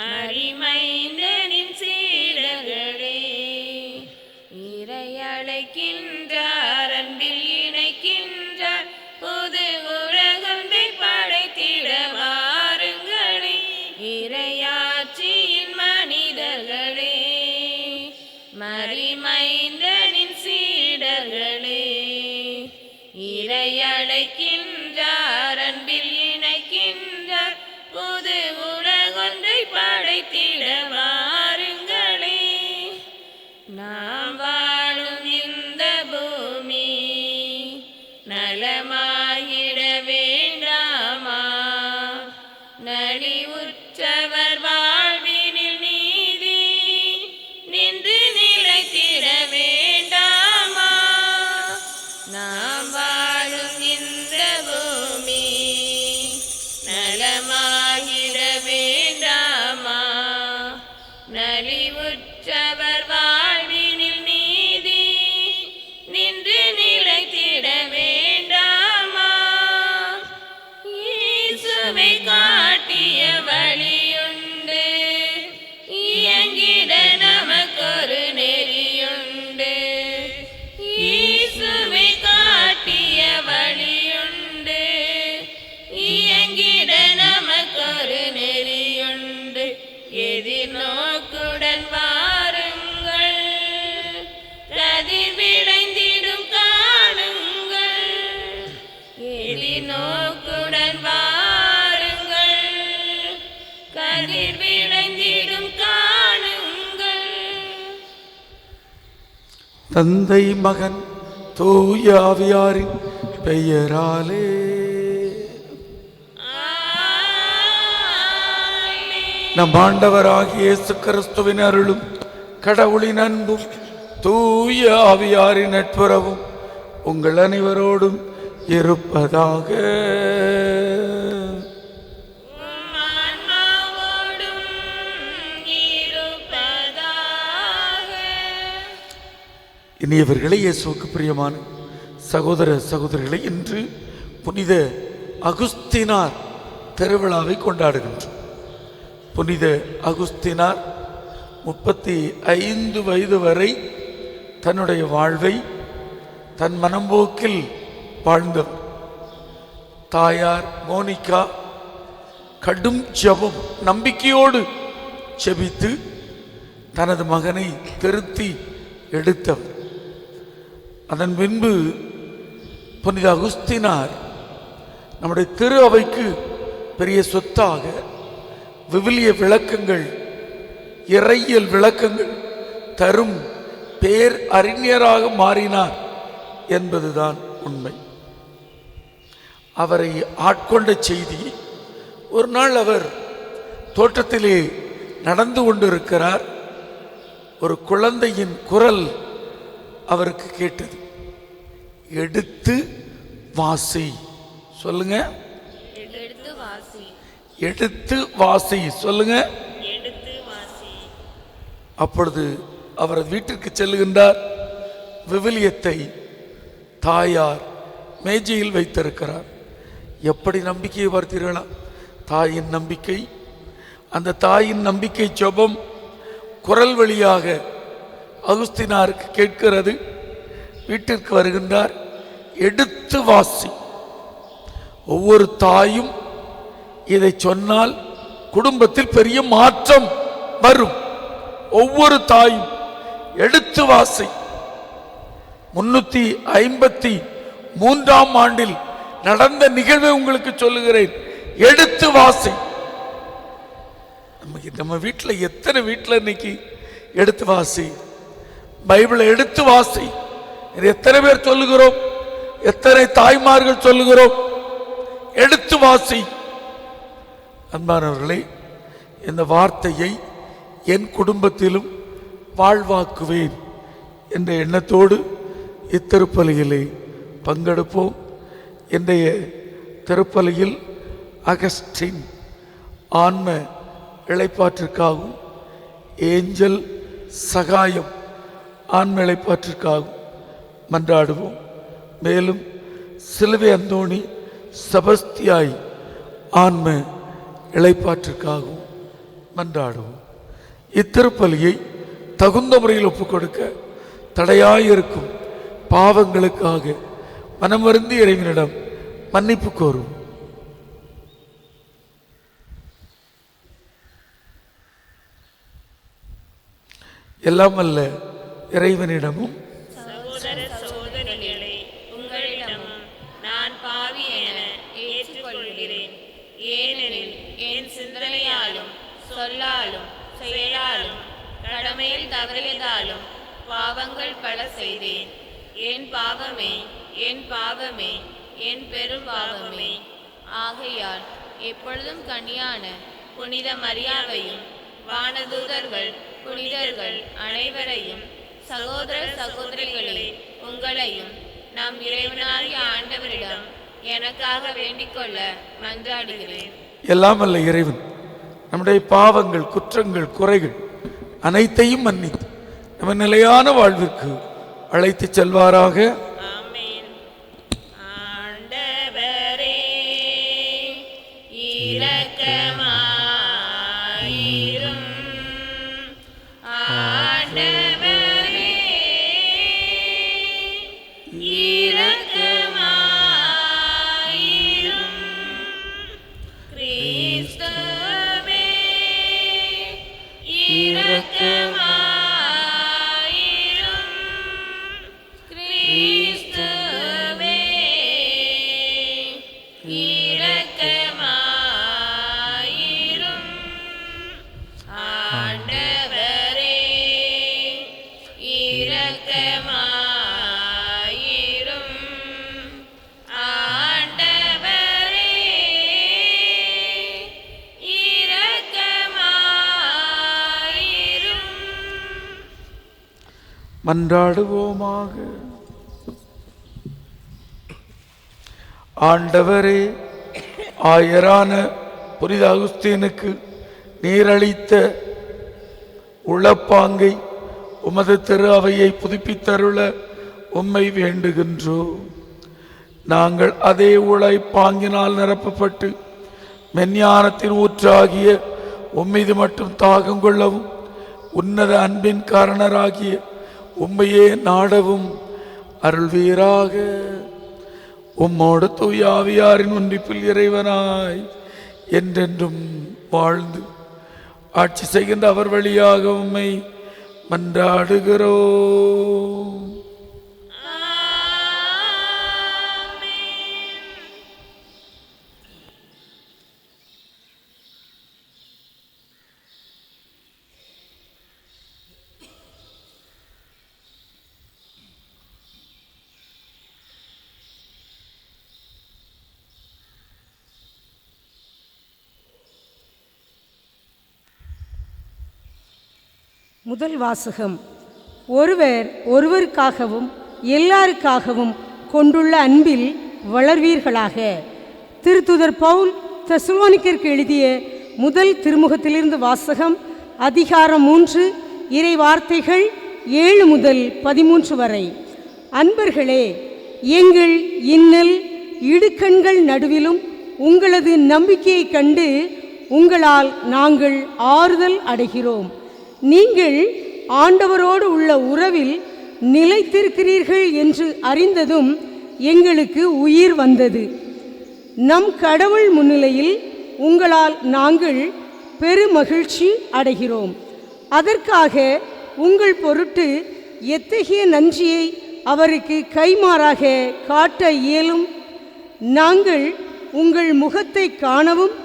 மரிமைந்தனின் சீடர்களே, இறை அழைக்கின்றார், அன்பில் இணைக்கின்றார், புது உலகொன்றை படைத்திட வாருங்களே. இறையாட்சியின் மனிதர்களே, மரிமைந்தனின் சீடர்களே, இறை அழைக்கின்றார், அன்பில் இணைக்கின்றார், புது உலகொன்றை படைத்திட வாருங்களே. நாம் வாழும் இந்த பூமி நலமாயிட வேண்டாமா? நலிவுற்றவர் வாழ்வினில் நீதி நின்று நிலைத்திட வேண்டாமா? நாம் வாழும் இந்த பூமி நலமாகிட வேண்டாமா? நலிவுற்றவர் வாழ்வினில் நீதி நின்று நிலைத்திட வேண்டாமா? இயேசுவை காட்டிய வழியுண்டு, இயங்கிட நமக்கொரு நெறியுண்டு. இயேசுவை காட்டிய வழியுண்டு, இயங்கிட நமக்கொரு நெறியுண்டு. எதிர்நோக்குடன் வாருங்கள், கதிர் விளைந்திடும் காணுங்கள். எதிர்நோக்குடன் வாருங்கள், கதிர் விளைந்திடும் காணுங்கள். தந்தை மகன் தூய ஆவியாரின் பெயராலே நம் ஆண்டவராகிய இயேசு கிறிஸ்துவின் அருளும் கடவுளின் அன்பும் தூய ஆவியாரின் நட்புறவும் உங்கள் அனைவரோடும் இருப்பதாக. இனியவர்களே, இயேசுவுக்கு பிரியமான சகோதர சகோதரிகளை, இன்று புனித அகுஸ்தினார் திருவிழாவை கொண்டாடுகின்றோம். புனித அகுஸ்தினார் 35 வயது வரை தன்னுடைய வாழ்வை தன் மனம்போக்கில் வாழ்ந்தவர். தாயார் மோனிகா கடும் ஜெபம் நம்பிக்கையோடு ஜெபித்து தனது மகனை திருத்தி எடுத்தவர். அதன் பின்பு புனித அகுஸ்தினார் நம்முடைய திரு அவைக்கு பெரிய சொத்தாக விவிலிய விளக்கங்கள், இறையியல் விளக்கங்கள் தரும் பேர் அறிஞராக மாறினார் என்பதுதான் உண்மை. அவரை ஆட்கொண்ட செய்தி, ஒரு நாள் அவர் தோட்டத்திலே நடந்து கொண்டிருக்கிறார். ஒரு குழந்தையின் குரல் அவருக்கு கேட்டது. எடுத்து வாசி. சொல்லுங்க, எடுத்து வாசி. சொல்லுங்க, எடுத்து வாசி. அப்பொழுது அவர் வீட்டிற்கு செல்லுகின்றார். விவிலியத்தை தாயார் மேஜையில் வைத்திருக்கிறார். எப்படி நம்பிக்கையை பார்த்தீர்களா? தாயின் நம்பிக்கை, அந்த தாயின் நம்பிக்கை ஜெபம் குரல் வழியாக அகுஸ்தினாருக்கு கேட்கிறது. வீட்டிற்கு வருகின்றார். எடுத்து வாசி. ஒவ்வொரு தாயும் இதை சொன்னால் குடும்பத்தில் பெரிய மாற்றம் வரும். ஒவ்வொரு தாயும் எடுத்து வாசி. 353ஆம் ஆண்டில் நடந்த நிகழ்வை உங்களுக்கு சொல்லுகிறேன். எடுத்து வாசி. நம்ம வீட்டில் எத்தனை வீட்டில் இன்னைக்கு எடுத்து வாசி, பைபிளை எடுத்து வாசி, எத்தனை பேர் சொல்லுகிறோம்? எத்தனை தாய்மார்கள் சொல்லுகிறோம்? எடுத்து வாசி. அன்பானவர்களே, இந்த வார்த்தையை என் குடும்பத்திலும் வாழ்வாக்குவேன் என்ற எண்ணத்தோடு இத்திருப்பலியிலே பங்கெடுப்போம். இன்றைய திருப்பலியில் அகஸ்டின் ஆன்ம இளைப்பாற்றிற்காகவும், ஏஞ்சல் சகாயம் ஆன்ம இளைப்பாற்றிற்காகவும் மன்றாடுவோம். மேலும் சிலுவை அந்தோணி செபஸ்தியாய் ஆன்ம இளைப்பாற்றிற்காகவும் மன்றாடுவோம். இத்திருப்பலியை தகுந்த முறையில் ஒப்புக் கொடுக்க தடையாயிருக்கும் பாவங்களுக்காக மனம் வருந்தி இறைவனிடம் மன்னிப்பு கோரும். எல்லாம் அல்ல இறைவனிடமும் சகோதர சகோதரிகளே, உங்களிடமும் நான் பாவி என ஏற்றுக்கொள்கிறேன். ஏனெனில் என் சிந்தனையாலும் சொல்லாலும் செயலாலும் கடமையில் தவறியதாலும் பாவங்கள் பல செய்தேன். என் பாவமே, என் பாவமே, என் பெரும் பாவமே. ஆகையால் எப்பொழுதும் கன்னியான புனித மரியாவையும் வானதூதர்கள் புனிதர்கள் அனைவரையும் சகோதர சகோதரிகளே உங்களையும் நம் இறைவனாகிய ஆண்டவரிடம் எனக்காக வேண்டிக்கொள்ள மன்றாடுகிறேன். எல்லாம் அல்ல இறைவன் நம்முடைய பாவங்கள் குற்றங்கள் குறைகள் அனைத்தையும் மன்னித்து நம்ம நிலையான வாழ்விற்கு அழைத்து செல்வாராக. ஆமென். ஆண்டவரே இரக்கமாயிரும். ஆண்டவரே இரக்கமாயிரும். கிறிஸ்துவே இரக்கமாயிரும். கிறிஸ்துவே இரக்கமாயிரும். ஆண்டவரே இரக்கமாயிரும். ஆண்டவரே இரக்கமாயிரும். மன்றாடுவோமாக. ஆண்டவரே, ஆயரான புனித அகுஸ்தீனுக்கு நீரளித்த உளப்பாங்கை உமது திரு அவையை புதுப்பித்தருள உம்மை வேண்டுகின்றோம். நாங்கள் அதே உழைப்பாங்கினால் நிரப்பப்பட்டு மெஞ்ஞானத்தின் ஊற்றாகிய உம்மீது மட்டும் தாகம் கொள்ளவும் உன்னத அன்பின் காரணராகிய உம்மையே நாடவும் அருள்வீராக. உம்மோடு தூய ஆவியாரின் ஒன்றிப்பில் இறைவனாய் என்றென்றும் வாழ்ந்து ஆட்சி செய்கின்ற அவர் வழியாக உம்மை மன்றாடுகிறோம். முதல் வாசகம். ஒருவர் ஒருவருக்காகவும் எல்லாருக்காகவும் கொண்டுள்ள அன்பில் வளர்வீர்களாக. திருத்துதர் பவுல் தெசலோனிக்கருக்கு எழுதிய முதல் திருமுகத்திலிருந்து வாசகம். அதிகாரம் 3, இறை வார்த்தைகள் 7 முதல் 13 வரை. அன்பர்களே, எங்கள் இன்னல் இடுக்கண்கள் நடுவிலும் உங்களது நம்பிக்கையைக் கண்டு உங்களால் நாங்கள் ஆறுதல் அடைகிறோம். நீங்கள் ஆண்டவரோடு உள்ள உறவில் நிலைத்திருக்கிறீர்கள் என்று அறிந்ததும் எங்களுக்கு உயிர் வந்தது. நம் கடவுள் முன்னிலையில் உங்களால் நாங்கள் பெருமகிழ்ச்சி அடைகிறோம். அதற்காக உங்கள் பொருட்டு எத்தகைய நன்றியை அவருக்கு கைமாறாக காட்ட இயலும். நாங்கள் உங்கள் முகத்தை காணவும்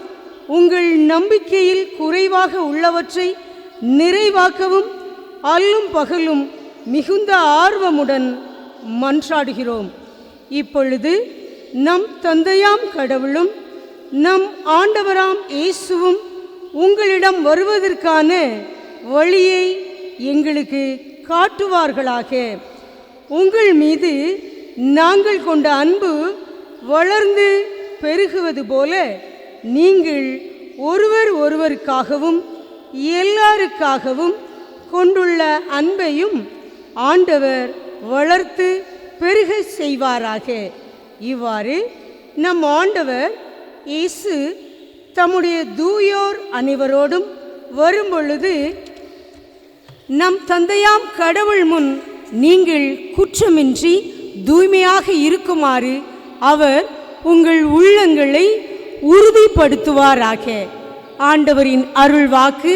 உங்கள் நம்பிக்கையில் குறைவாக உள்ளவற்றை நிறைவாக்கவும் அல்லும் பகலும் மிகுந்த ஆர்வமுடன் மன்றாடுகிறோம். இப்பொழுது நம் தந்தையாம் கடவுளும் நம் ஆண்டவராம் இயேசுவும் உங்களிடம் வருவதற்கான வழியை எங்களுக்கு காட்டுவார்களாக. உங்கள் மீது நாங்கள் கொண்ட அன்பு வளர்ந்து பெருகுவது போல நீங்கள் ஒருவர் ஒருவருக்காகவும் எல்லாருக்காகவும் கொண்டுள்ள அன்பையும் ஆண்டவர் வளர்த்து பெருக செய்வாராக. இவ்வாறு நம் ஆண்டவர் இயேசு தம்முடைய தூயோர் அனைவரோடும் வரும்பொழுது நம் தந்தையாம் கடவுள் முன் நீங்கள் குற்றமின்றி தூய்மையாக இருக்குமாறு அவர் உங்கள் உள்ளங்களை உறுதிப்படுத்துவாராக. ஆண்டவரின் அருள் வாக்கு.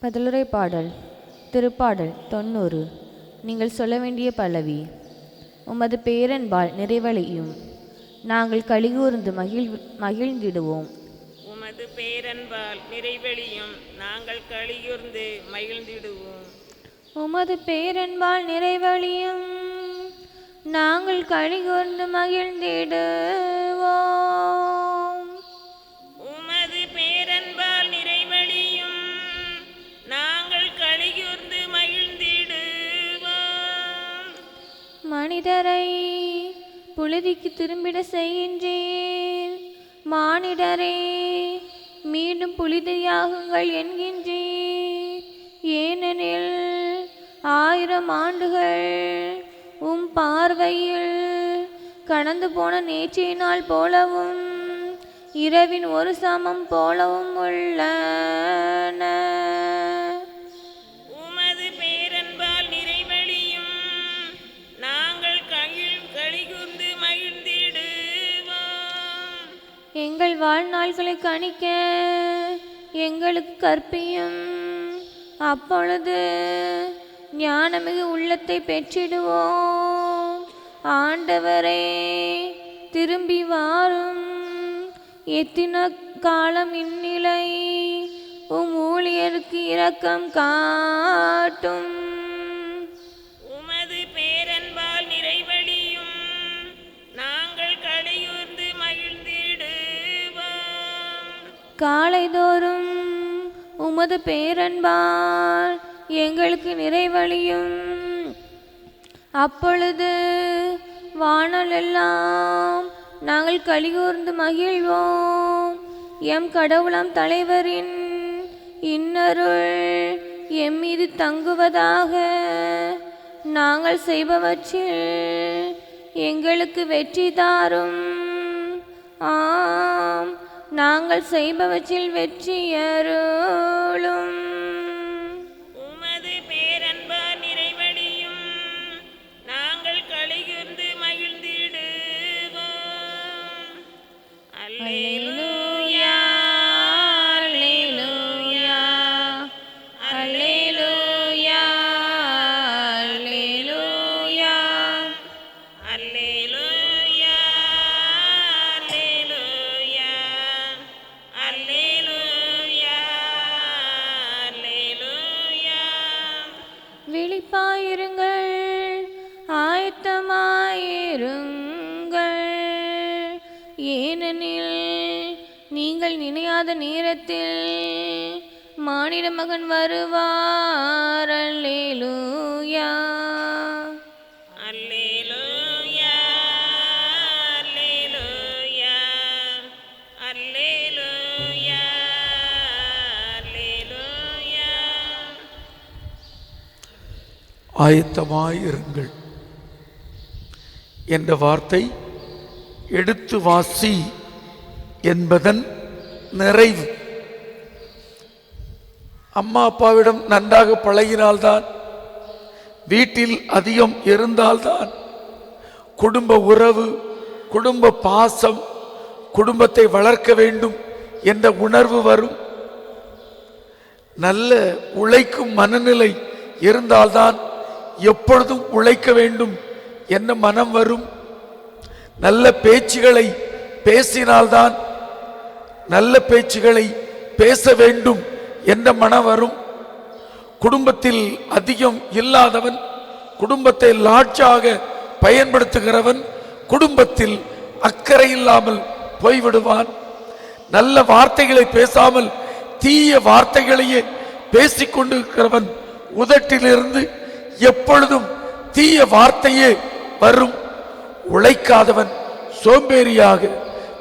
பதிலுரை பாடல். திருப்பாடல் 90. நீங்கள் சொல்ல வேண்டிய பல்லவி. உமது பேரன்பால் நிறைவடையும் நாங்கள் கலிகூர்ந்து மகிழ்ந்திடுவோம். உமது பேரன்பால் நிறைவெளியும் நாங்கள் களியுர்ந்து மகிழ்ந்திடுவோம். உமது பேரன்பால் நிறைவழியும் நாங்கள் கலிகூர்ந்து மகிழ்ந்திடுவோம். உமது பேரன்பால் நிறைவெளியும் நாங்கள் களியுர்ந்து மகிழ்ந்திடுவோம். மனிதரை புழுதிக்கு திரும்பிட செய்கின்றீர், மானிடரே மீண்டும் புலிதியாகுங்கள் என்கின்றீர். ஏனெனில் 1000 ஆண்டுகள் உம் பார்வையில் கடந்து போன நேற்றைய நாள் போலவும் இரவின் ஒரு சமம் போலவும் உள்ளன. உமது பேரன்பால் நிறைவெளியும் நாங்கள் களிகுர்ந்து மகிழ்ந்திடுவோம். எங்கள் வாழ்நாள்களை கணிக்க எங்களுக்கு கற்பியும், அப்பொழுது ஞானமிகு உள்ளத்தை பெற்றிடுவோம். ஆண்டவரே திரும்பி வாரும், எத்தனை காலம் இந்நிலை உம் ஊழியருக்கு இரக்கம் காட்டும். உமது பேரன்பால் நிறைவெளியும் நாங்கள் களியுர்ந்து மகிழ்ந்திடுவோம். காலைதோறும் உமது பேரன்பால் எங்களுக்கு நிறைவழியும், அப்பொழுது வானல் எல்லாம் நாங்கள் கலிகூர்ந்து மகிழ்வோம். எம் கடவுளாம் தலைவரின் இன்னருள் எம் மீது தங்குவதாக. நாங்கள் செய்பவற்றில் எங்களுக்கு வெற்றி தாரும். ஆம், நாங்கள் செய்பவற்றில் வெற்றி அருளும். உமது பேரன்பால் நிறைவெளியும் நாங்கள் களிகுர்ந்து மகிழ்ந்திடுவோம். அல்லேலூயா, அல்லேலூயா, அல்லேலூயா, அல்லேலூயா, அல்லேலூயா, அல்லேலூயா, அல்லேலூயா, அல்லேலூயா. விழிப்பாயிருங்கள், ஆயத்தமாயிருங்கள், ஏனெனில் நீங்கள் நினையாத நேரத்தில் மானிட மகன் வருவார். அல்லேலூயா. அல்லேலூயா, அல்லேலூயா, அல்லேலூயா, அல்லேலூயா. ஆயத்தமாயிருங்கள் என்ற வார்த்தை எடுத்து வாசி என்பதன் நிறைவு. அம்மா அப்பாவிடம் நன்றாக பழகினால்தான், வீட்டில் அதிகம் இருந்தால்தான் குடும்ப உறவு, குடும்ப பாசம், குடும்பத்தை வளர்க்க வேண்டும் என்ற உணர்வு வரும். நல்ல உழைக்கும் மனநிலை இருந்தால்தான் எப்பொழுதும் உழைக்க வேண்டும் என்ன மனம் வரும். நல்ல பேச்சுகளை பேசினால்தான், நல்ல பேச்சுகளை பேச வேண்டும் என்ற மனம் வரும். குடும்பத்தில் அதிகம் இல்லாதவன், குடும்பத்தை லாட்ஜாக பயன்படுத்துகிறவன் குடும்பத்தில் அக்கறை இல்லாமல் போய்விடுவான். நல்ல வார்த்தைகளை பேசாமல் தீய வார்த்தைகளையே பேசிக்கொண்டிருக்கிறவன் உதட்டிலிருந்து எப்பொழுதும் தீய வார்த்தையே வரும். உழைக்காதவன் சோம்பேறியாக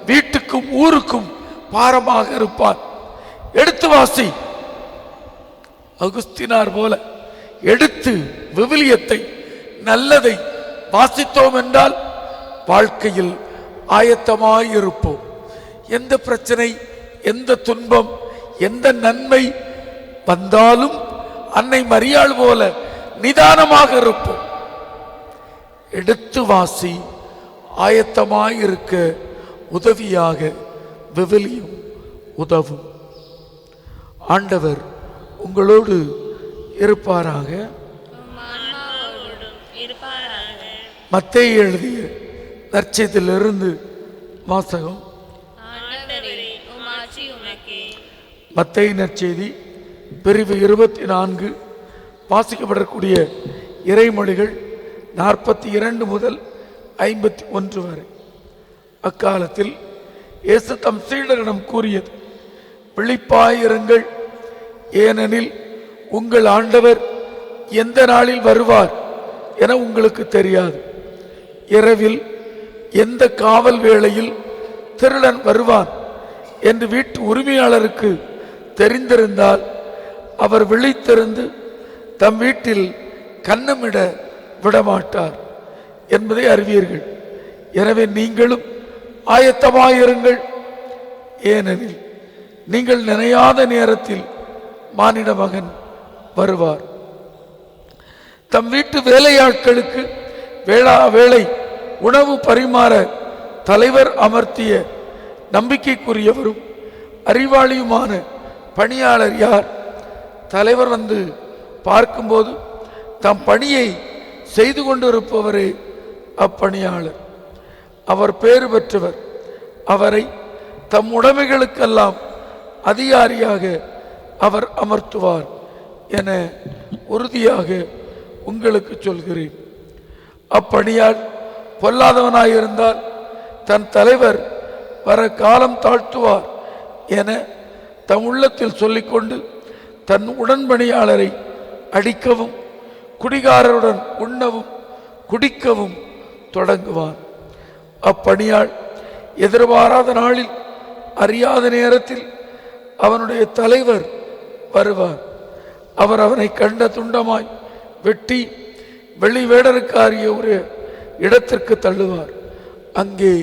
வீட்டுக்கும் ஊருக்கும் பாரமாக இருப்பான். எடுத்து வாசி. அகுஸ்தினார் போல எடுத்து விவிலியத்தை நல்லதை வாசித்தோம் என்றால் வாழ்க்கையில் ஆயத்தமாயிருப்போம். எந்த பிரச்சனை, எந்த துன்பம், எந்த நன்மை வந்தாலும் அன்னை மரியாள் போல நிதானமாக இருப்போம். எடுத்து வாசி, ஆயத்தமாயிருக்க உதவியாக விவிலியம் உதவும். ஆண்டவர் உங்களோடு இருப்பாராக. மத்தேயு எழுதிய நற்செய்தியிலிருந்து வாசகம். மத்தேயு நற்செய்தி பிரிவு 24 வாசிக்கப்படக்கூடிய இறைமொழிகள் 42 முதல் 51 வரை. அக்காலத்தில் இயேசு தம் சீடரிடம் கூறியது, விழிப்பாயிருங்கள், ஏனெனில் உங்கள் ஆண்டவர் எந்த நாளில் வருவார் என உங்களுக்கு தெரியாது. இரவில் எந்த காவல் வேளையில் திருடன் வருவான் என்று வீட்டு உரிமையாளருக்கு தெரிந்திருந்தால் அவர் விழித்திருந்து தம் வீட்டில் கன்னமிட விடமாட்டார் என்பதை அறிவீர்கள். எனவே நீங்களும் ஆயத்தமாயிருங்கள், ஏனெனில் நீங்கள் நினையாத நேரத்தில் மானிட மகன் வருவார். தம் வீட்டு வேலையாட்களுக்கு வேளா வேளை உணவு பரிமாற தலைவர் அமர்த்திய நம்பிக்கைக்குரியவரும் அறிவாளியுமான பணியாளர் யார்? தலைவர் வந்து பார்க்கும்போது தம் பணியை செய்து கொண்டிருப்பவரே அப்பணியாளர். அவர் பேறு பெற்றவர். அவரை தம் உடைமைகளுக்கெல்லாம் அதிகாரியாக அவர் அமர்த்துவார் என உறுதியாக உங்களுக்கு சொல்கிறேன். அப்பணியால் பொல்லாதவனாயிருந்தால் தன் தலைவர் வர காலம் தாழ்த்துவார் என தம் உள்ளத்தில் சொல்லிக்கொண்டு தன் உடன்பணியாளரை அடிக்கவும் குடிகாரருடன் உண்ணவும் குடிக்கவும் தொடங்குவான். அப்பணியாள் எதிர்பாராத நாளில் அறியாத நேரத்தில் அவனுடைய தலைவர் வருவார். அவர் அவனை கண்ட துண்டமாய் வெட்டி வெளி வேடருக்காரிய ஒரு இடத்திற்கு தள்ளுவார். அங்கே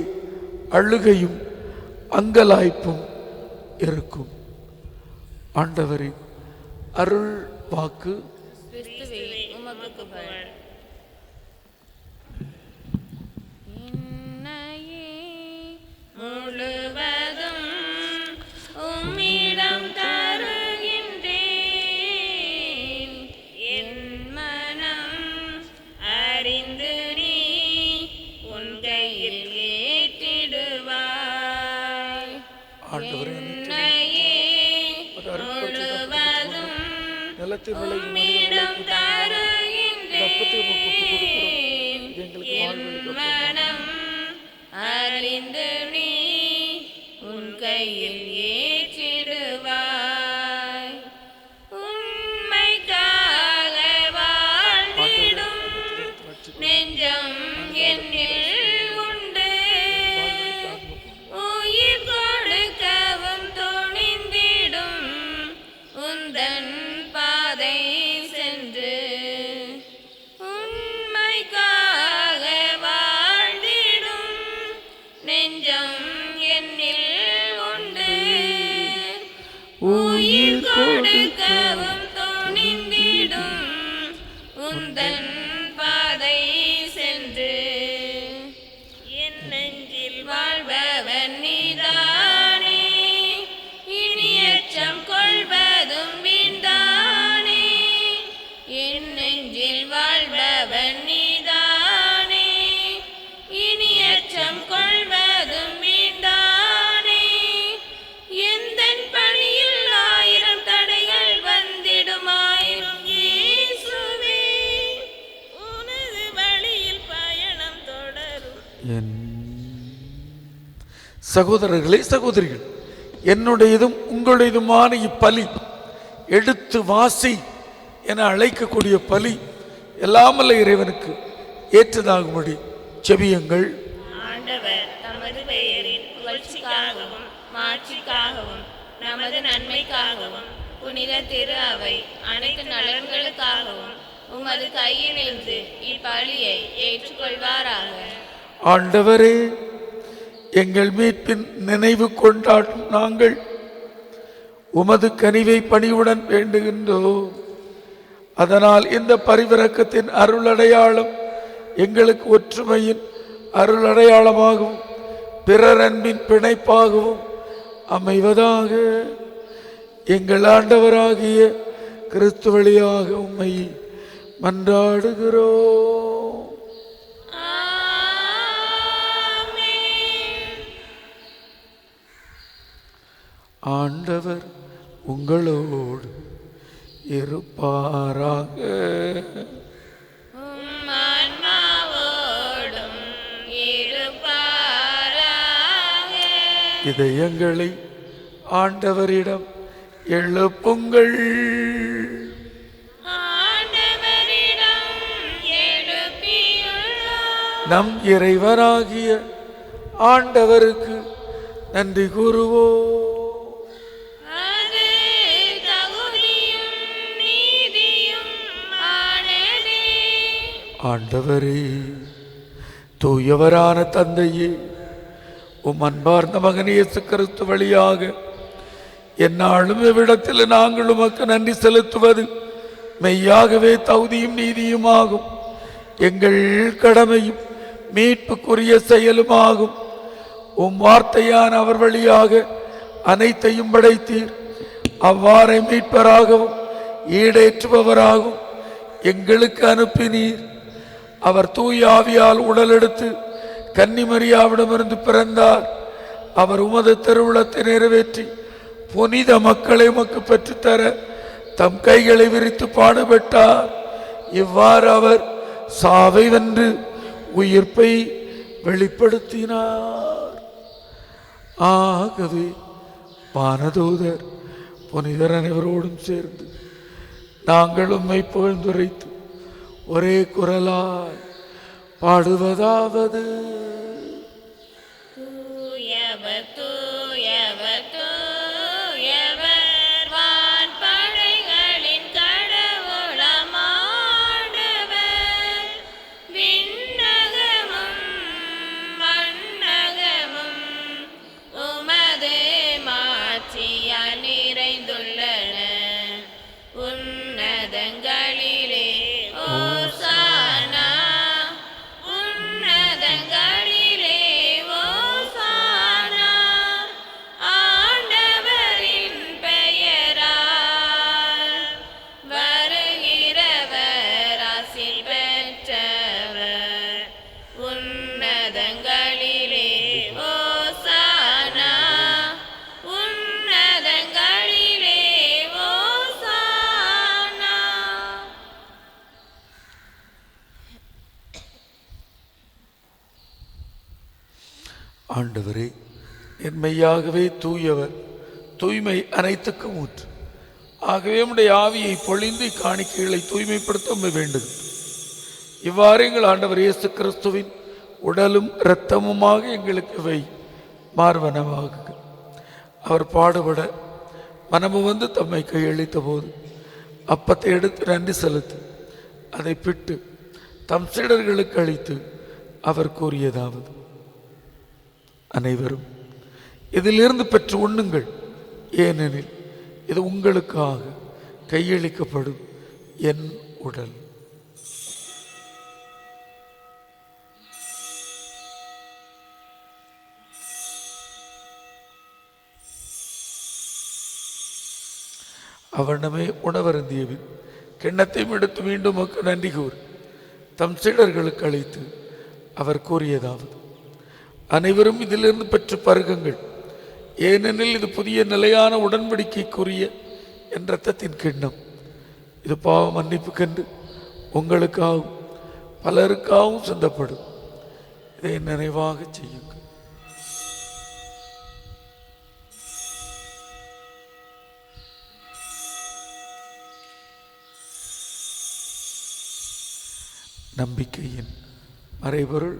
அழுகையும் அங்கலாய்ப்பும் இருக்கும். ஆண்டவரின் அருள் வாக்கு. முழுவதும் உம்மிடம் தருகின்றேன், என் மனம் அறிந்து நீ உன் கையில் ஏற்றிடுவாய். முழுவதும் உம்மிடம் தருகின்றேன், என் மனம் அறிந்து நீ உன் கையில் ஏற்றிடுவாய். உண்மைக்காக வாழ்ந்திடும் நெஞ்சம் என்னில் உண்டு, உயிர் கொடுக்கவும் துணிந்திடும் உந்தன் பாதை சென்று. உண்மைக்காக வாழ்ந்திடும் நெஞ்சம் என்னில் உண்டு, உயிர் கொடுக்கவும் துணிந்திடும் உந்தன் பாதை சென்று. என் நெஞ்சில் வாழ்பவன் நீதானே, இனி அச்சம் கொள்வதும் வீண்தானே. என் நெஞ்சில் வாழ்பவன் நீதானே, இனி அச்சம் கொள்வதும் வீண்தானே. எந்தன் பணியில் 1000 தடைகள் வந்திடுமாயிரும் இயேசுவே, உனது வழியில் பயணம் தொடரும். சகோதரர்களே, சகோதரிகள், என்னுடையதும் உங்களுடையதுமான இப்பலி எடுத்து வாசி என அழைக்கக்கூடிய பலி எல்லாமல்ல இறைவனுக்கு ஏற்றதாகும்படி செபியுங்கள். ஆண்டவர் தமது பெயரின் புகழ்ச்சிக்காகவும் மாட்சிக்காகவும் நமது நன்மைக்காகவும் புனித திரு அவை அனைத்து நலன்களுக்காகவும் உமது கையிலிருந்து இப்பலியை ஏற்றுக்கொள்வாராக. ஆண்டவரே, எங்கள் மீட்பின் நினைவு கொண்டாடும் நாங்கள் உமது கனிவை பணிவுடன் வேண்டுகின்றோம். அதனால் இந்த பரிவிரக்கத்தின் அருளடையாளம் எங்களுக்கு ஒற்றுமையின் அருளடையாளமாகவும் பிறர் அன்பின் பிணைப்பாகவும் அமைவதாக. எங்கள் ஆண்டவராகிய கிறிஸ்து வழியாக உம்மை மன்றாடுகிறோம். ஆண்டவர் உங்களோடு இருப்பாராக. இதயங்களை ஆண்டவரிடம் எழுப்புங்கள். நம் இறைவனாகிய ஆண்டவருக்கு நன்றி கூறுவோம். ஆண்டவரே, தூயவரான தந்தையே, உம் அன்பார்ந்த மகன் இயேசு கிறிஸ்து வழியாக எந்நாளும் இவ்விடத்தில் நாங்கள் உமக்கு நன்றி செலுத்துவது மெய்யாகவே தகுதியும் நீதியுமாகும். எங்கள் கடமையும் மீட்புக்குரிய செயலுமாகும். உம் வார்த்தையான அவர் வழியாக அனைத்தையும் படைத்தீர். அவ்வாறே மீட்பராகவும் ஈடேற்றுபவராகவும் எங்களுக்கு அனுப்பினீர். அவர் தூய ஆவியால் உடலெடுத்து கன்னிமரியாவிடமிருந்து பிறந்தார். அவர் உமது திருவுளத்தை நிறைவேற்றி புனித மக்களை உமக்கு பெற்றுத்தர தம் கைகளை விரித்து பாடுபட்டார். இவ்வாறு அவர் சாவை வென்று உயிர்ப்பை வெளிப்படுத்தினார். ஆகவே வானதூதர் புனிதர் அனைவரோடும் சேர்ந்து நாங்கள் உம்மை புகழ்ந்துரைத்து ஒரே குரலாய் பாடுவதாவது: தூயவர் தூயவர் தூயவர் வான்படைகளின் கடவுளாம் ஆண்டவர். விண்ணகமும் மண்ணகமும் உமது மாட்சியால் நிறைந்துள்ளன. உன்னதங்களிலே ஓசானா, உன்னதங்களிலே ஓசானா. ஆண்டவரின் பெயரால் வருகிறவர் ஆசீர் பெற்றவர். உன்னதங்களிலே ஓசானா, உன்னதங்களிலே ஓசானா. ஆண்டவரே, என்மையாகவே தூயவர், தூய்மை அனைத்துக்கும் ஊற்று. ஆகவே உம்முடைய ஆவியை பொழிந்து காணிக்கைகளை தூய்மைப்படுத்த உம்மை வேண்டுது. இவ்வாறு எங்கள் ஆண்டவர் இயேசு கிறிஸ்துவின் உடலும் இரத்தமுமாக எங்களுக்கு வை மார்வனமாக. அவர் பாடுபட மனமு வந்து தம்மை கையளித்த போது அப்பத்தை எடுத்து நன்றி செலுத்தி அதை பிட்டு தம் சீடர்களுக்கு அளித்து அவர் கூறியதாவது: அனைவரும் இதிலிருந்து பெற்று உண்ணுங்கள், ஏனெனில் இது உங்களுக்காக கையளிக்கப்படும் என் உடல். அவனமே உணவருந்தியவின் கிண்ணத்தையும் எடுத்து மீண்டும் உமக்கு நன்றி கூறி தம் சீடர்களுக்கு அளித்து அவர் கூறியதாவது: அனைவரும் இதிலிருந்து பெற்று பருகுங்கள், ஏனெனில் இது புதிய நிலையான உடன்படிக்கைக்குரிய என் இரத்தத்தின் கிண்ணம். இது பாவ மன்னிப்புக்கென்று உங்களுக்காகவும் பலருக்காகவும் சிந்தப்படும். இதை நினைவாக செய்யுங்கள். நம்பிக்கையின் மறைபொருள்: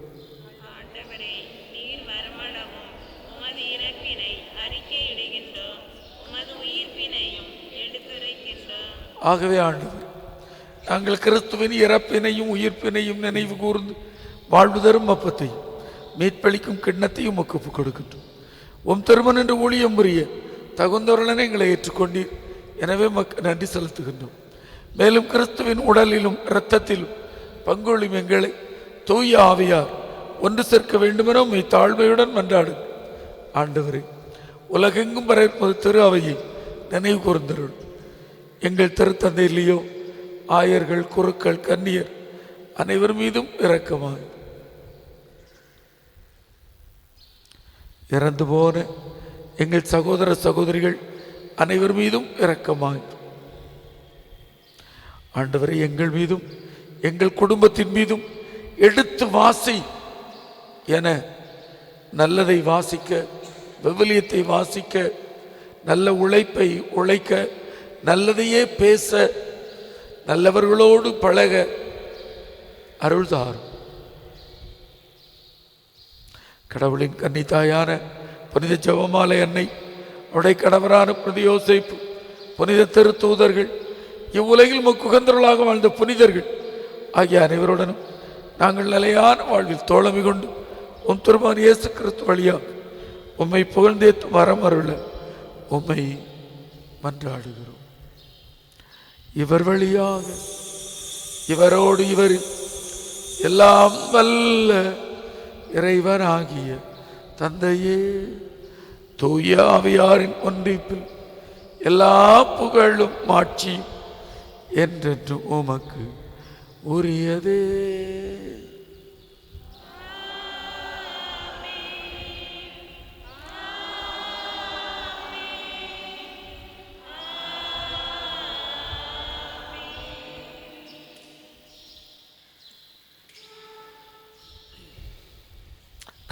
ஆண்டவரே, நீர் வரமளவும் உமது இறப்பினை அறிக்கையிடுகின்றோம், உமது உயிர்ப்பினையும் எடுத்துரைக்கின்றோம். ஆகவே ஆண்டவர், நாங்கள் கிறிஸ்துவின் இறப்பினையும் உயிர்ப்பினையும் நினைவு கூர்ந்து வாழ்வு தரும் அப்பத்தையும் மீட்பளிக்கும் கிண்ணத்தையும் உமக்கு ஒப்புக் கொடுக்கட்டும். உம் திருமணம் என்று ஊழியம் புரிய தகுந்தவர்களென எங்களை ஏற்றுக்கொண்டீர். எனவே நன்றி செலுத்துகின்றோம். மேலும் கிறிஸ்துவின் உடலிலும் இரத்தத்திலும் பங்கொள்ளும் எங்களை தூய ஆவியார் ஒன்று சேர்க்க வேண்டுமென உம்மை தாழ்மையுடன் மன்றாடு. ஆண்டவரே, உலகெங்கும் பரப்பது திரு அவையை நினைவு கூர்ந்தருள். எங்கள் திருத்தந்தை லியோ, ஆயர்கள், குருக்கள், கன்னியர் அனைவர் மீதும் இரக்கமாய். இறந்து போன எங்கள் சகோதர சகோதரிகள் அனைவர் மீதும் இரக்கமாய். ஆண்டவரை, எங்கள் மீதும் எங்கள் குடும்பத்தின் மீதும் எடுத்து வாசி என நல்லதை வாசிக்க, விவிலியத்தை வாசிக்க, நல்ல உழைப்பை உழைக்க, நல்லதையே பேச, நல்லவர்களோடு பழக அருள்தாரும். கடவுளின் கன்னித்தாயான புனித ஜெபமாலை அன்னை, அவருடைய கணவரான புனித யோசேப்பு, புனித திருத்தூதர்கள், இவ்வுலகில் முக்குகந்தர்களாக வாழ்ந்த புனிதர்கள் ஆகிய அனைவருடனும் நாங்கள் நிலையான வாழ்வில் தோழமை கொண்டு உம் திருமகன் இயேசு கிறிஸ்து வழியாக உம்மை புகழ்ந்தேத்து வரம் அருள உம்மை மன்றாடுகிறோம். இவர் வழியாக இவரோடு இவர் எல்லாம் வல்ல இறைவனாகிய தந்தையே, தூய ஆவியாரின் ஒன்றிப்பில் எல்லா புகழும் மாட்சியும் என்றென்றும் உமக்கு உரியதே.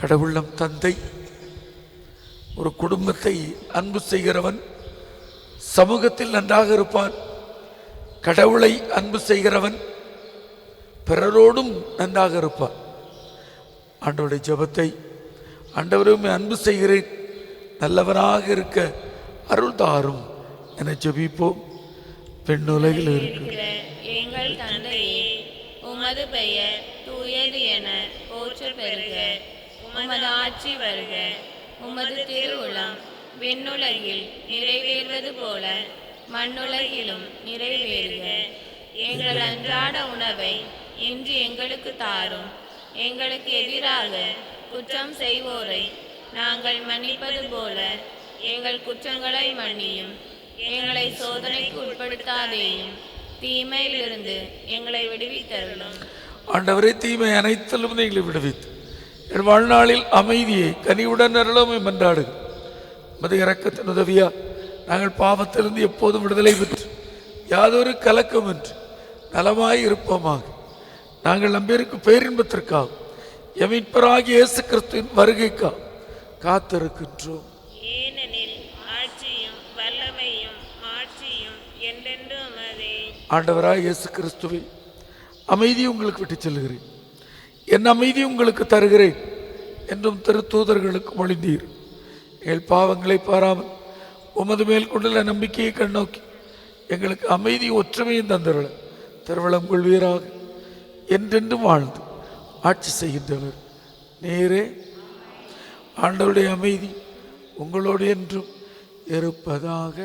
கடவுள் நம் தந்தை ஒரு குடும்பத்தை அன்பு செய்கிறவன் சமூகத்தில் நன்றாக இருப்பான். கடவுளை அன்பு செய்கிறவன் பிறரோடும் நன்றாக இருப்பான். ஆண்டவருடைய ஜெபத்தை, ஆண்டவரையும் அன்பு செய்கிறேன், நல்லவனாக இருக்க அருள் தாரும் என ஜெபிப்போம். பெண்ணுலகில் இருக்கிற எங்கள் தந்தையே, உமது பெயர் தூயது என போற்ற பெறுக. உமது ஆட்சி வருக. உமது திருவுளம் விண்ணுலகில் நிறைவேறுவது போல மண்ணுலகிலும் நிறைவேறுக. எங்கள் அன்றாட உணவை இன்று எங்களுக்கு தாரும். எங்களுக்கு எதிராக குற்றம் செய்வோரை நாங்கள் மன்னிப்பது போல எங்கள் குற்றங்களை மன்னியும். எங்களை சோதனைக்கு உட்படுத்தாதேயும், தீமையிலிருந்து எங்களை விடுவித்தருளும். ஆண்டவரே, தீமை அனைத்திலும் எங்களை விடுவித்து என் வாழ்நாளில் அமைதியை கனிவுடன் அருளுமை மன்றாடுக. மது இரக்கத்தின் உதவியா நாங்கள் பாவத்திலிருந்து எப்போதும் விடுதலை பெற்று யாதொரு கலக்கமின்றி நலமாய் இருப்போமாக. நாங்கள் நம்பியிருக்கும் பேரின்பத்திற்காக எமீட்பராகிய இயேசு கிறிஸ்துவின் வருகைக்காக காத்திருக்கின்றோம். ஏனெனில் ஆட்சியும் வல்லமையும் மாட்சியும் என்றென்றும் உமதே. ஆண்டவராய் இயேசு கிறிஸ்துவை, அமைதியை உங்களுக்கு விட்டு செல்கிறேன், என் அமைதி உங்களுக்கு தருகிறேன் என்றும் திருத்தூதர்களுக்கு மொழிந்தீர். எங்கள் பாவங்களை பாராமல் உமது மேல் கொண்டுள்ள நம்பிக்கையை கண்ணோக்கி எங்களுக்கு அமைதி ஒற்றுமையும் தந்தருள திருவளம் கொள்வீராக. என்றென்றும் வாழ்ந்து ஆட்சி செய்கின்றவர் நேரே. ஆண்டவருடைய அமைதி உங்களோடு என்றும் இருப்பதாக.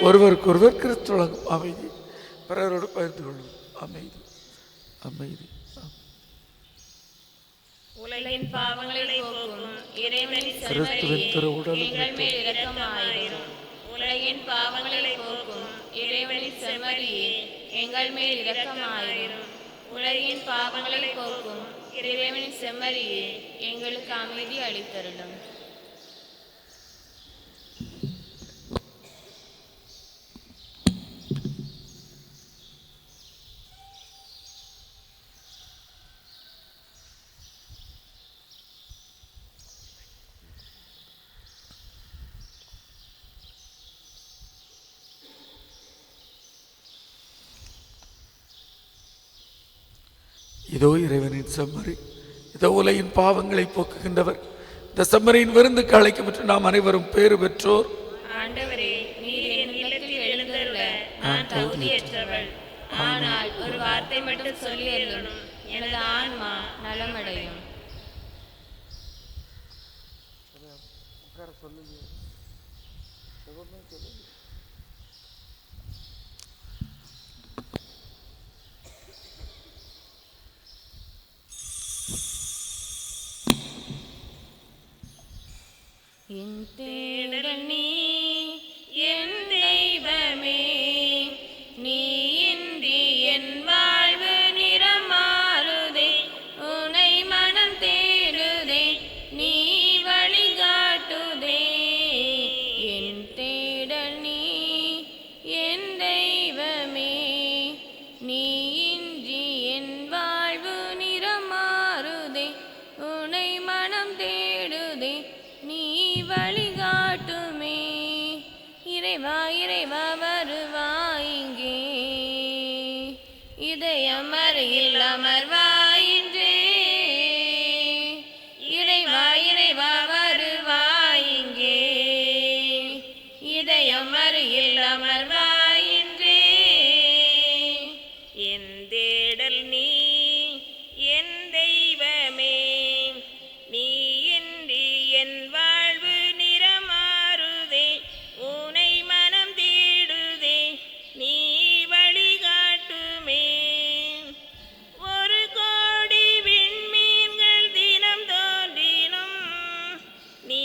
ஒருவருக்கொருவர் கிறிஸ்து வழங்கும் அமைதி பிறரோடு பகிர்ந்து கொள்ளும் அமைதி. அமைதி. உலகின் பாவங்களை போக்கும் இறைவனின் கிறிஸ்துவின் திருவுடல் எங்கள் மேல் இரக்கமாயிரும். உலகின் பாவங்களை போக்கும் இறைவனின் செம்மறியே, எங்கள் மேல் இரக்கமாயிரும். உலகின் பாவங்களை போக்கும் இறைவனின் செம்மறியே, எங்களுக்கு அமைதி அளித்தருளும். இதோ இறைவனின் செம்மறி, இதோ உலகின் பாவங்களை போக்குகின்றவர். இந்த செம்மறியின் விருந்துக்கு அழைக்கப்பட்டு நாம் அனைவரும் பேறு பெற்றோர். ஆண்டவரே, நீர் என் இல்லத்தில் எழுந்தருள நான் தகுதியற்றவள். ஆனால் ஒரு வார்த்தை மட்டும் சொல்லி அருளும், எனது ஆன்மா நலமடையும். என் தேடல் நீ, என் தெய்வமே, நீ இன்றி என் வாழ்வு நிறம் மாறுதே. உனை மனம் தேடுதே, நீ வழிகாட்டுதே. என் தேடல் நீ, என் தெய்வமே, நீ இன்றி என் வாழ்வு நிறம் மாறுதே. உனை மனம் தேடுதே, நீ வழிகாட்டுமே. இறைவா இறைவா வருவாய் இங்கே, இதயம் அருகில் அமர்வாயின்றே. இறைவா இறைவா வருவாய் இங்கே, இதயம் அருகில் அமர்வாயின்றே. என் தேடல் நீ, என் தெய்வமே, நீ இன்றி என் வாழ்வு நிறமாறுதே. உனை மனம் தேடுதே, நீ வழிகாட்டுமே. ஒரு கோடி விண்மீன்கள் தினம் தோன்றினும், நீ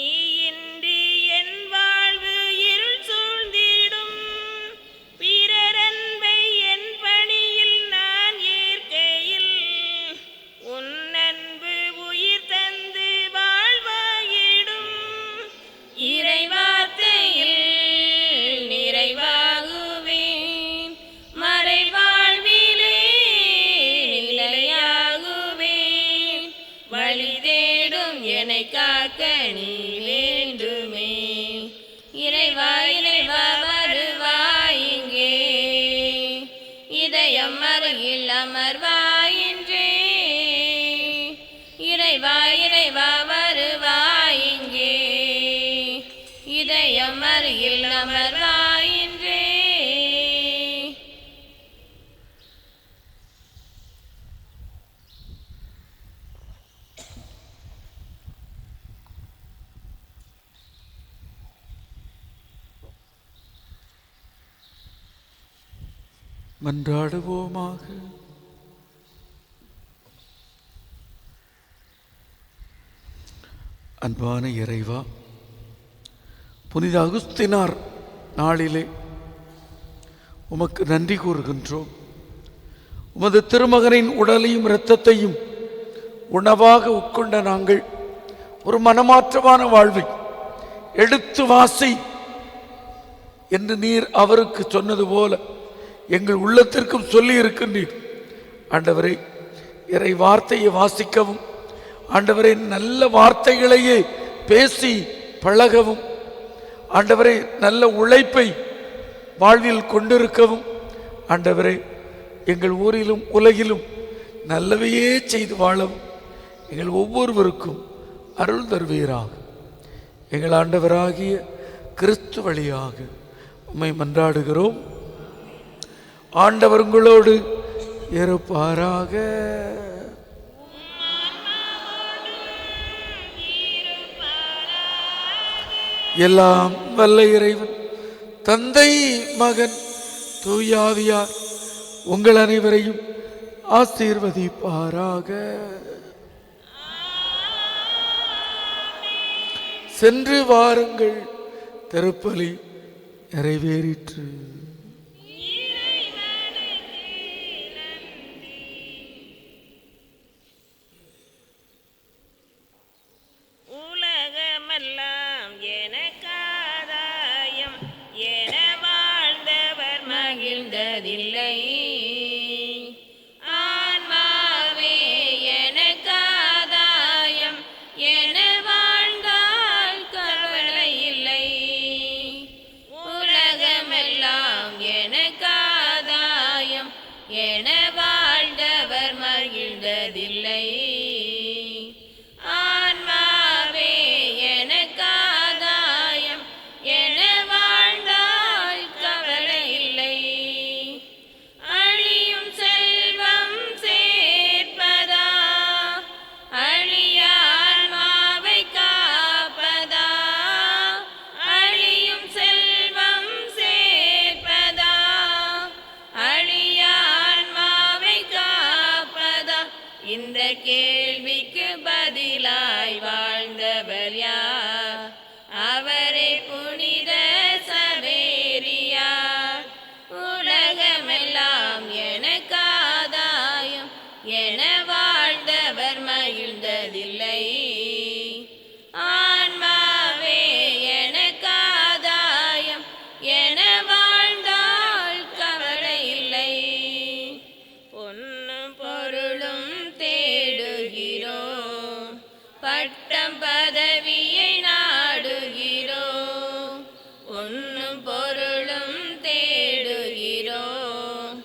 இன்றி என் வாழ்வு இருள் சூழ்ந்திடும். பிறர் அன்பை என் பணியில் நான் ஏற்கையில், உன் அன்பு உயிர் தந்து வாழ்வாயிடும். இறைவார்த்தையில் நிறைவாகுவேன், மறைவாழ்விலே நிலையாகுவேன். வழி தேடும் என்னை காக்க நீ வேண்டுமே. இறைவா இறைவா வருவாய் இங்கே, இதயம் அருகில் அமர்வாயின்றே. இறைவா இறைவா வருவாய் இங்கே, இதயம் அருகில் அமர்வாயின்றே. மன்றாடுவோமாக. அன்பான இறைவா, புனித அகுஸ்தினார் நாளிலே உமக்கு நன்றி கூறுகின்றோம். உமது திருமகனின் உடலையும் இரத்தத்தையும் உணவாக உட்கொண்ட நாங்கள் ஒரு மனமாற்றமான வாழ்வை எடுத்து வாசி என்று நீர் அவருக்கு சொன்னது போல எங்கள் உள்ளத்திற்கும் சொல்லி இருக்கின்றீர். ஆண்டவரே, இறை வார்த்தையை வாசிக்கவும், ஆண்டவரே நல்ல வார்த்தைகளையே பேசி பழகவும், ஆண்டவரே நல்ல உழைப்பை வாழ்வில் கொண்டிருக்கவும், ஆண்டவரே எங்கள் ஊரிலும் உலகிலும் நல்லவையே செய்து வாழவும் எங்கள் ஒவ்வொருவருக்கும் அருள் தருவீராக. எங்கள் ஆண்டவராகிய கிறிஸ்து வழியாக உம்மை மன்றாடுகிறோம். ஆண்டவர் உங்களோடு இருப்பாராக. எல்லாம் வல்ல இறைவன் தந்தை, மகன், தூயாவியார் உங்கள் அனைவரையும் ஆசீர்வதிப்பாராக. சென்று வாருங்கள், திருப்பலி நிறைவேறிற்று. உலகமெல்லாம் எனக்காதாயம் என வாழ்ந்தவர் மகிழ்ந்ததில்லை. ஆன்மாவே எனக்காதாயம் என வாழ்ந்தால் கவலை இல்லை. உலகமெல்லாம் எனக்காதாயம் என வாழ்ந்தவர் மகிழ்ந்ததில்லை. ஆன்மாவே எனக்காதாயம் என வாழ்ந்தால் கவலை இல்லை. இந்த கேள்விக்கு பதிலாய் வாழ்ந்தவர் யார்? அவரே புனித சவேரியார். உலகமெல்லாம் எனக்கு ஆதாயம் என வாழ்ந்தவர் மகிழ்ந்ததில்லை. ஆன்மாவே எனக்கு ஆதாயம் என வாழ்ந்தால் கவலை இல்லை. பொன்னும் பொருளும் தேடுகிறோம், பட்டம் பதவியை நாடுகிறோம். பொன்னும் பொருளும் தேடுகிறோம்,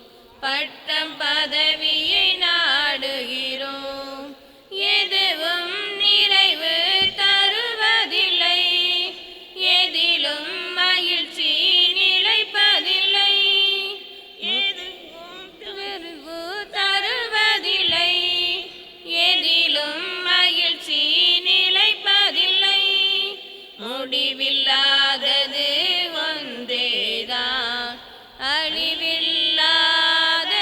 பட்டம் பதவியை நாடுகிறோம். எதுவும் நிறைவு தருவதில்லை, எதிலும் மகிழ்ச்சி நிலைப்பதில்லை. எதுவும் நிறைவு தருவதில்லை, எதிலும் மகிழ்ச்சி நிலைப்பதில்லை. முடிவில்லாதது ஒன்றேதான், அழிவில்லாத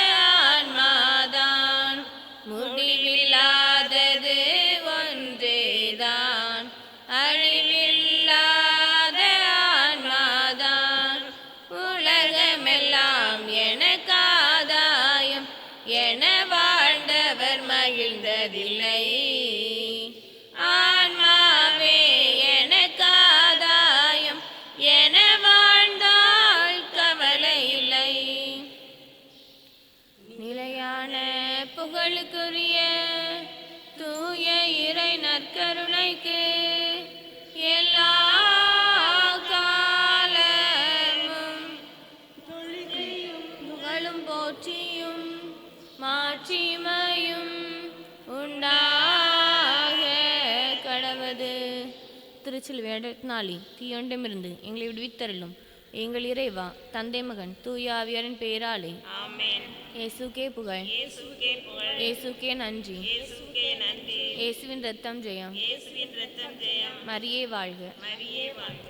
ஆன்மாதான். முடிவில்லாதது ஒன்றேதான், அழிவில்லாத ஆன்மாதான். உலகமெல்லாம் எனக்கு ஆதாயம் என வாழ்ந்தவர் மகிழ்ந்ததில்லை. ஆன்மாவே எனக்கு ஆதாயம் என வாழ்ந்தால் கவலை இல்லை. நிலையான புகழுக்குரிய தூய இறை நற்கருணைக்கு எல்லா காலமும் புகழும் போற்றியும் மாட்சிமையும் உண்டாக கடவது. திருச்சில் வேடனாளி தீயொண்டமிருந்து எங்களை விடுவித்தருளும் எங்கள் இறைவா, தந்தை மகன் தூய ஆவியாரின் பெயராலே ஆமென். இயேசுக்கே புகழ், இயேசுவுக்கே புகழ், இயேசுக்கே நன்றி, இயேசுவுக்கே நன்றி. இயேசுவின் இரத்தம் ஜெயம், இயேசுவின் இரத்தம் ஜெயம். மரியே வாழ்க. மரியே வாழ்க.